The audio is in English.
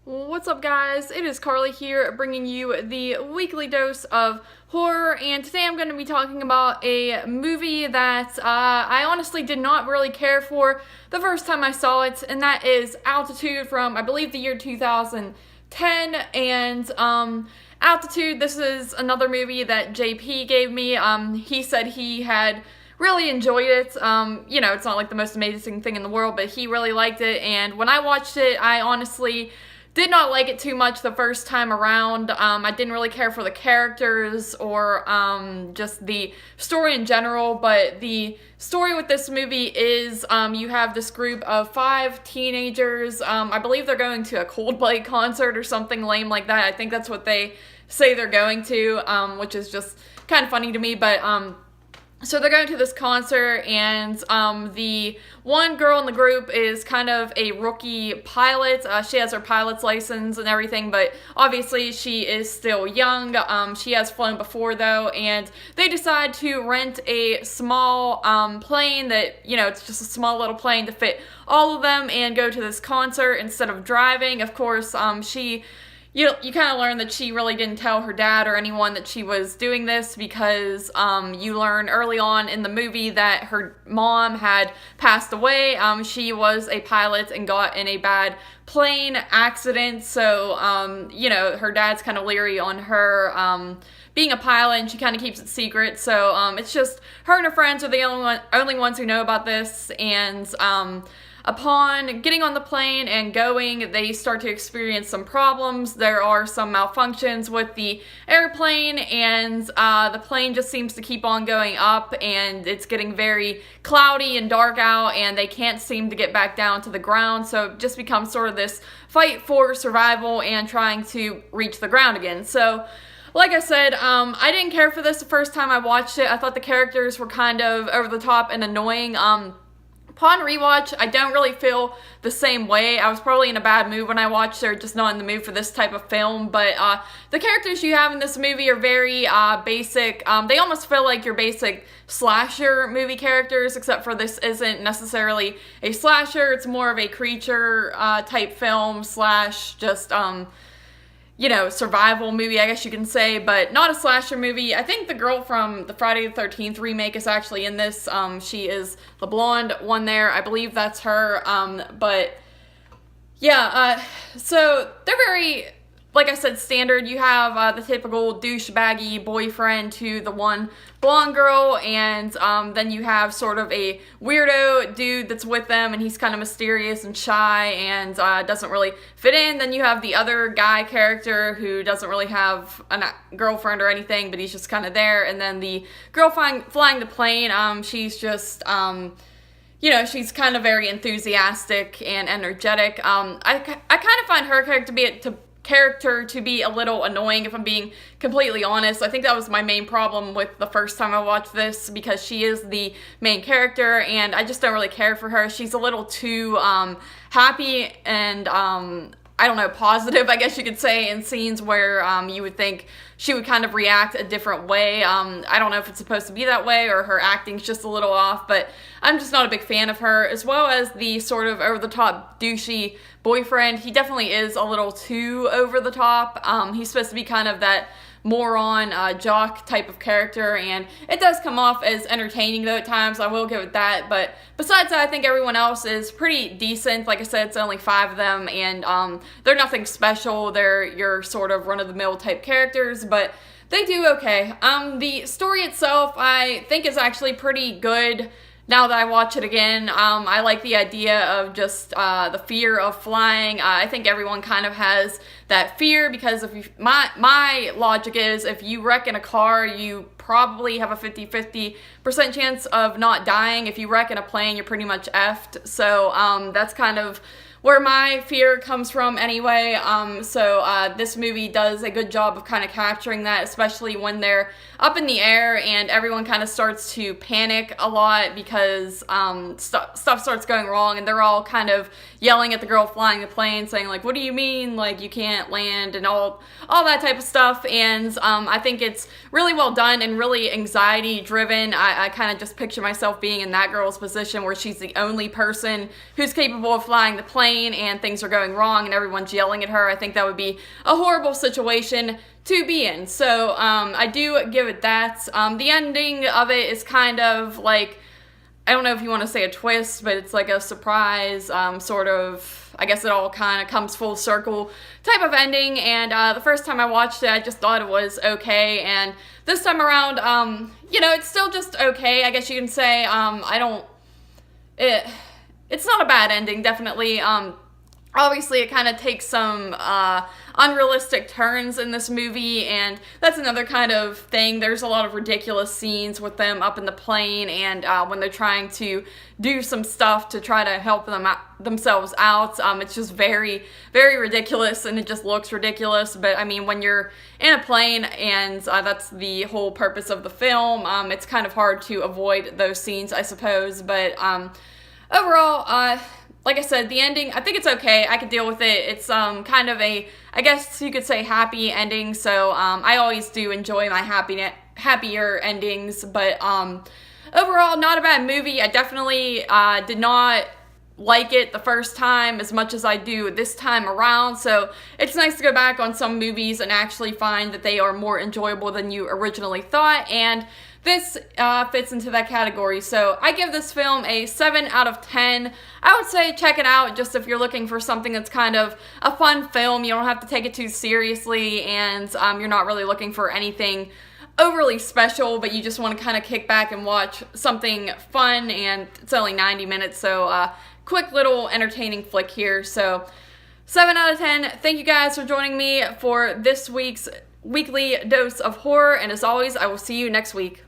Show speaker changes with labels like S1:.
S1: What's up, guys? It is Carly here, bringing you the weekly dose of horror, and today I'm going to be talking about a movie that I honestly did not really care for the first time I saw it, and that is Altitude from, I believe, the year 2010, and Altitude, this is another movie that JP gave me. He said he had really enjoyed it. It's not like the most amazing thing in the world, but he really liked it, and when I watched it, I honestly did not like it too much the first time around. I didn't really care for the characters or just the story in general, but the story with this movie is you have this group of 5 teenagers. I believe they're going to a Coldplay concert or something lame like that. I think that's what they say they're going to, which is just kind of funny to me, but so they're going to this concert, and the one girl in the group is kind of a rookie pilot. She has her pilot's license and everything, but obviously she is still young. She has flown before, though, and they decide to rent a small plane that, it's just a small little plane to fit all of them and go to this concert instead of driving. Of course, you kind of learn that she really didn't tell her dad or anyone that she was doing this because you learn early on in the movie that her mom had passed away. She was a pilot and got in a bad plane accident, so, her dad's kind of leery on her being a pilot, and she kind of keeps it secret, so it's just her and her friends are the only ones who know about this, and upon getting on the plane and going, they start to experience some problems. There are some malfunctions with the airplane, and the plane just seems to keep on going up, and it's getting very cloudy and dark out, and they can't seem to get back down to the ground, so it just becomes sort of this fight for survival and trying to reach the ground again. So, like I said, I didn't care for this the first time I watched it. I thought the characters were kind of over the top and annoying. Upon rewatch, I don't really feel the same way. I was probably in a bad mood when I watched it, or just not in the mood for this type of film, but the characters you have in this movie are very basic. They almost feel like your basic slasher movie characters, except for this isn't necessarily a slasher. It's more of a creature type film slash just survival movie, I guess you can say, but not a slasher movie. I think the girl from the Friday the 13th remake is actually in this. She is the blonde one there. I believe that's her. So they're very, like I said, standard. You have the typical douchebaggy boyfriend to the one blonde girl, and then you have sort of a weirdo dude that's with them, and he's kind of mysterious and shy and doesn't really fit in. Then you have the other guy character who doesn't really have a girlfriend or anything, but he's just kind of there. And then the girl flying the plane, she's just she's kind of very enthusiastic and energetic. I kind of find her character to be a little annoying, if I'm being completely honest. I think that was my main problem with the first time I watched this, because she is the main character and I just don't really care for her. She's a little too happy and positive, I guess you could say, in scenes where you would think she would kind of react a different way. I don't know if it's supposed to be that way or her acting's just a little off, but I'm just not a big fan of her, as well as the sort of over-the-top douchey boyfriend. He definitely is a little too over-the-top. He's supposed to be kind of that moron, jock type of character, and it does come off as entertaining though at times, I will give it that, but besides that, I think everyone else is pretty decent. Like I said, it's only 5 of them, and they're nothing special. They're your sort of run-of-the-mill type characters, but they do okay. The story itself, I think, is actually pretty good. Now that I watch it again, I like the idea of just the fear of flying. I think everyone kind of has that fear, because my logic is, if you wreck in a car, you probably have a 50-50% chance of not dying. If you wreck in a plane, you're pretty much effed. So that's kind of where my fear comes from anyway. This movie does a good job of kind of capturing that, especially when they're up in the air and everyone kind of starts to panic a lot because stuff starts going wrong, and they're all kind of yelling at the girl flying the plane, saying like, what do you mean, like, you can't land, and all that type of stuff. And I think it's really well done and really anxiety driven. I kind of just picture myself being in that girl's position, where she's the only person who's capable of flying the plane, plane and things are going wrong and everyone's yelling at her. I think that would be a horrible situation to be in. So I do give it that. The ending of it is kind of like, I don't know if you want to say a twist, but it's like a surprise, sort of, I guess it all kind of comes full circle type of ending, and the first time I watched it, I just thought it was okay, and this time around, you know, it's still just okay, I guess you can say. It's not a bad ending, definitely. Obviously, it kind of takes some unrealistic turns in this movie, and that's another kind of thing. There's a lot of ridiculous scenes with them up in the plane, and when they're trying to do some stuff to try to help themselves out, it's just very, very ridiculous, and it just looks ridiculous. But I mean, when you're in a plane, and that's the whole purpose of the film, it's kind of hard to avoid those scenes, I suppose. But overall, like I said, the ending, I think it's okay. I could deal with it. It's kind of a, I guess you could say, happy ending. So I always do enjoy my happier endings. But overall, not a bad movie. I definitely did not like it the first time as much as I do this time around. So it's nice to go back on some movies and actually find that they are more enjoyable than you originally thought. And this fits into that category. So I give this film a 7 out of 10. I would say check it out just if you're looking for something that's kind of a fun film. You don't have to take it too seriously, and you're not really looking for anything overly special, but you just want to kind of kick back and watch something fun, and it's only 90 minutes, so quick little entertaining flick here. So 7 out of 10. Thank you guys for joining me for this week's weekly dose of horror, and as always, I will see you next week.